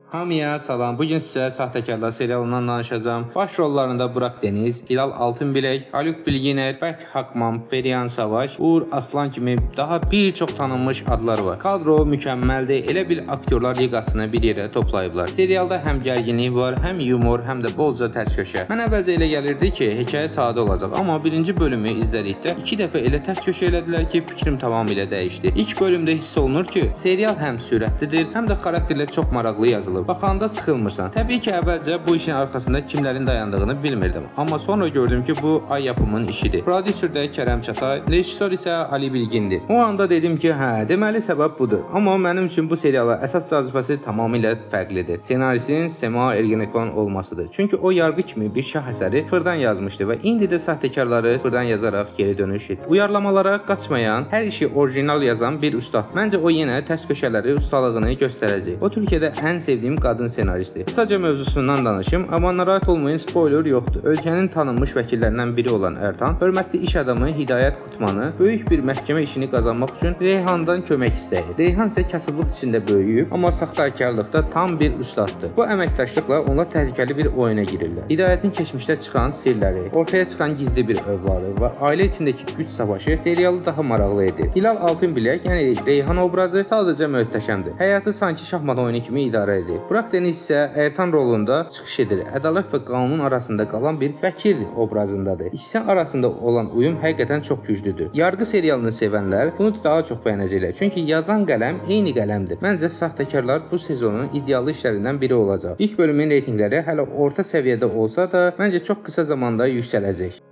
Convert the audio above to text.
Hamıya salam. Bugün sizə Sahtekarlar serialından danışacağım. Baş rollarında Burak Deniz, Hilal Altınbilek, Haluk Bilginer, Berk Hakman, Perihan Savaş, Uğur Aslan kimi daha bir çox tanınmış adlar var. Kadro mükəmməldir. Elə bil aktyorlar liqasını bir yerə toplayıblar. Serialda həm gərginlik var, həm yumor, həm də bolca tərs köşə. Mən əvvəlcə elə gəlirdi ki, hekayə sadə olacaq, amma birinci bölümü izlədikdə 2 dəfə elə tərs köşə elədilər ki, fikrim tamamilə dəyişdi. İlk bölümdə hiss olunur ki, serial həm sürətlidir, həm də xarakterlər çox maraqlı yazılıb. Baxanda sıxılmırsan. Təbii ki, əvvəlcə bu işin arxasında kimlərin dayandığını bilmirdim. Amma sonra gördüm ki, bu Ay yapımın işidir. Prodüser də Kərəm Çatay, rejissor isə Ali Bilgindir. O anda dedim ki, hə, deməli səbəb budur. Amma mənim üçün bu seriala əsas cazibəsi tamamilə fərqlidir. Senarisin Sema Ergenekon olmasıdır. Çünki o yargı kimi bir şah əsəri sıfırdan yazmışdı və indi də Sahtekarları sıfırdan yazaraq geri dönüş etdi. Uyarlamalara qaçmayan, hər işi orijinal yazan bir ustad. Məncə o yenə tərs köşələri ustalığını göstərəcək. O Türkiyədə ən sevdiyim qadın senaristdir. Qısaca mövzusundan danışım, amma narahat olmayın, spoiler yoxdur. Ölkənin tanınmış vəkillərindən biri olan Ertan, hörmətli iş adamı Hidayət Qutmanı böyük bir məhkəmə işini qazanmaq üçün Reyhandan kömək istəyir. Reyhan isə kasıblıq içində böyüyüb, amma saxtakarlıqda tam bir ustaddır. Bu əməkdaşlıqla onlar təhlükəli bir oyuna girirlər. Hidayətin keçmişdə çıxan sirləri, ortaya çıxan gizli bir övladı və ailə içindəki güc savaşı serialı daha maraqlı edir. Hilal Altınbilək, yəni Reyhan obrazı sadəcə möhtəşəmdir. Həyatı sanki şahmat oyunu kimi idarə edir. Burak Deniz isə Ertan rolunda çıxış edir. Ədalət və qanun arasında qalan bir vəkil obrazındadır. İkisi arasında olan uyum həqiqətən çox güclüdür. Yargı serialını sevənlər bunu daha çox bəyənəcəklər. Çünki yazan qələm eyni qələmdir. Məncə Sahtekarlar bu sezonun ideal işlərindən biri olacaq. İlk bölümün reytinqləri hələ orta səviyyədə olsa da, məncə çox qısa zamanda yüksələcək.